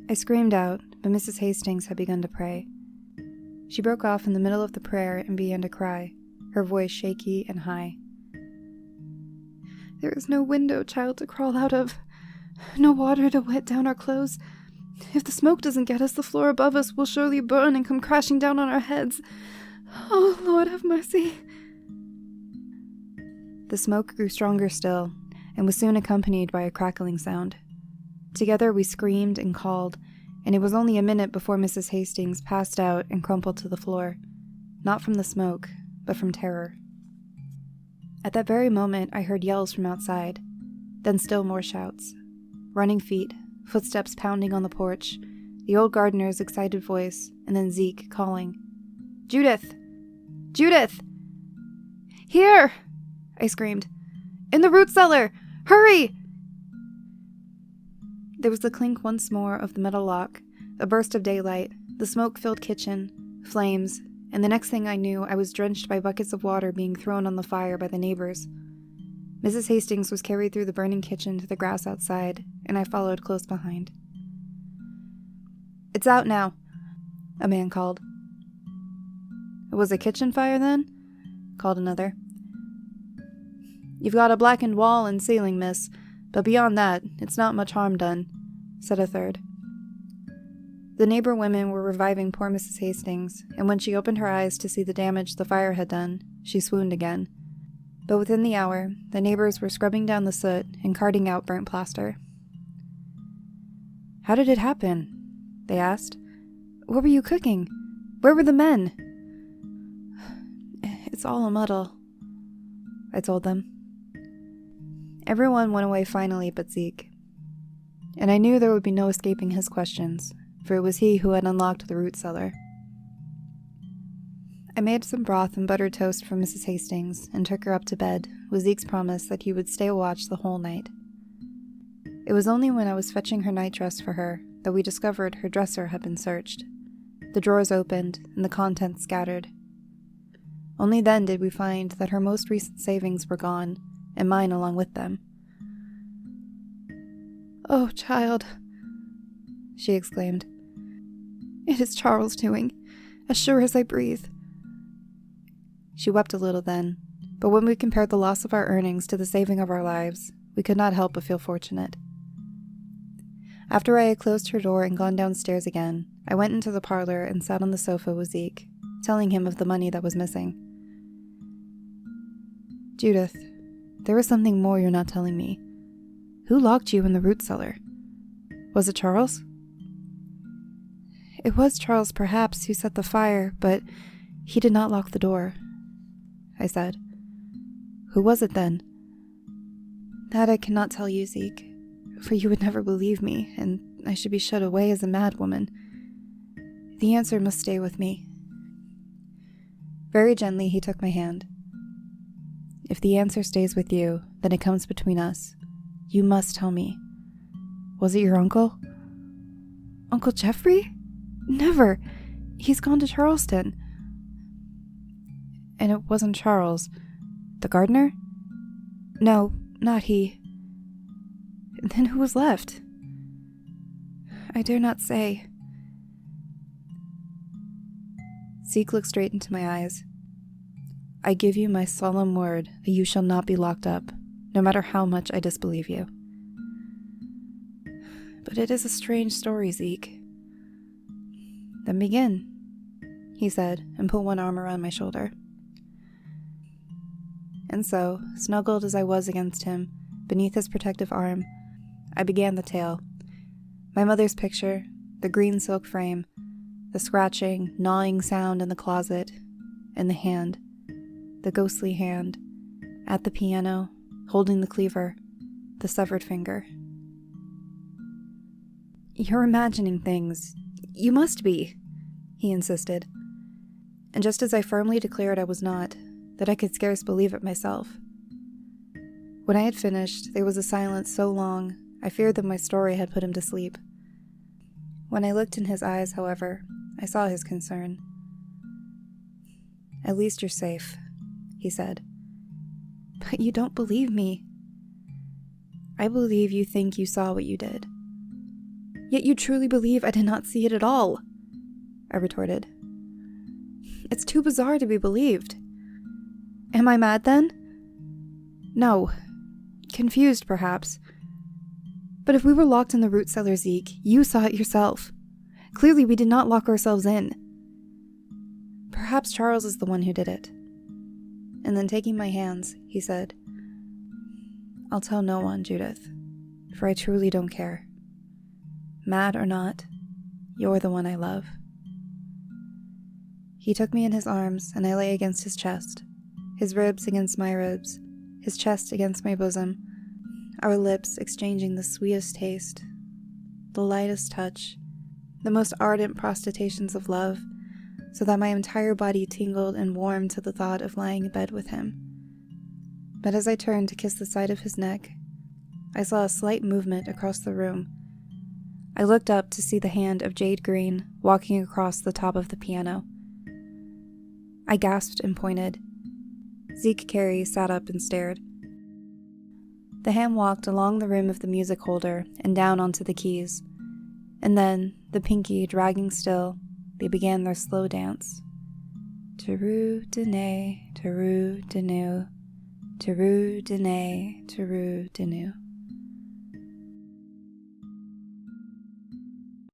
I screamed out, but Mrs. Hastings had begun to pray. She broke off in the middle of the prayer and began to cry, her voice shaky and high. "There is no window, child, to crawl out of. No water to wet down our clothes. If the smoke doesn't get us, the floor above us will surely burn and come crashing down on our heads. Oh, Lord, have mercy." The smoke grew stronger still, and was soon accompanied by a crackling sound. Together we screamed and called, and it was only a minute before Mrs. Hastings passed out and crumpled to the floor, not from the smoke, but from terror. At that very moment I heard yells from outside, then still more shouts. Running feet, footsteps pounding on the porch, the old gardener's excited voice, and then Zeke calling, "Judith! Judith!" "Here!" I screamed. "In the root cellar! Hurry!" There was the clink once more of the metal lock, a burst of daylight, the smoke-filled kitchen, flames, and the next thing I knew I was drenched by buckets of water being thrown on the fire by the neighbors. Mrs. Hastings was carried through the burning kitchen to the grass outside, and I followed close behind. "It's out now," a man called. "It was a kitchen fire, then?" called another. "You've got a blackened wall and ceiling, miss, but beyond that, it's not much harm done," said a third. The neighbor women were reviving poor Mrs. Hastings, and when she opened her eyes to see the damage the fire had done, she swooned again. But within the hour, the neighbors were scrubbing down the soot and carting out burnt plaster. "How did it happen?" they asked. "What were you cooking? Where were the men?" "It's all a muddle," I told them. Everyone went away finally but Zeke, and I knew there would be no escaping his questions, for it was he who had unlocked the root cellar. I made some broth and buttered toast for Mrs. Hastings and took her up to bed, with Zeke's promise that he would stay watch the whole night. It was only when I was fetching her nightdress for her that we discovered her dresser had been searched, the drawers opened, and the contents scattered. Only then did we find that her most recent savings were gone, and mine along with them. "Oh, child," she exclaimed. "It is Charles' doing, as sure as I breathe." She wept a little then, but when we compared the loss of our earnings to the saving of our lives, we could not help but feel fortunate. After I had closed her door and gone downstairs again, I went into the parlor and sat on the sofa with Zeke, telling him of the money that was missing. "Judith, there is something more you're not telling me. Who locked you in the root cellar? Was it Charles?" "It was Charles, perhaps, who set the fire, but he did not lock the door," I said. "Who was it then?" "That I cannot tell you, Zeke, for you would never believe me, and I should be shut away as a madwoman. The answer must stay with me." Very gently he took my hand. "If the answer stays with you, then it comes between us. You must tell me. Was it your uncle?" "Uncle Geoffrey? Never! He's gone to Charleston." "And it wasn't Charles, the gardener?" "No, not he." "Then who was left?" "I dare not say." Zeke looked straight into my eyes. "I give you my solemn word that you shall not be locked up, no matter how much I disbelieve you." "But it is a strange story, Zeke." "Then begin," he said, and put one arm around my shoulder. And so, snuggled as I was against him, beneath his protective arm, I began the tale. My mother's picture, the green silk frame, the scratching, gnawing sound in the closet, and the hand, the ghostly hand, at the piano, holding the cleaver, the severed finger. "You're imagining things. You must be," he insisted. And just as I firmly declared I was not, that I could scarce believe it myself. When I had finished, there was a silence so long, I feared that my story had put him to sleep. When I looked in his eyes, however, I saw his concern. "At least you're safe," he said. "But you don't believe me." "I believe you think you saw what you did." Yet you truly believe I did not see it at all, I retorted. It's too bizarre to be believed. Am I mad then? No. Confused, perhaps. But if we were locked in the root cellar, Zeke, you saw it yourself. Clearly we did not lock ourselves in. Perhaps Charles is the one who did it. And then taking my hands, he said, I'll tell no one, Judith, for I truly don't care. Mad or not, you're the one I love. He took me in his arms, and I lay against his chest, his ribs against my ribs, his chest against my bosom, our lips exchanging the sweetest taste, the lightest touch, the most ardent protestations of love, so that my entire body tingled and warmed to the thought of lying in bed with him. But as I turned to kiss the side of his neck, I saw a slight movement across the room. I looked up to see the hand of Jade Green walking across the top of the piano. I gasped and pointed. Zeke Carey sat up and stared. The hand walked along the rim of the music holder and down onto the keys, and then, the pinky dragging still, they began their slow dance. Taroo-de-nay, taroo-de-noo, taroo-de-nay, taroo-de-noo.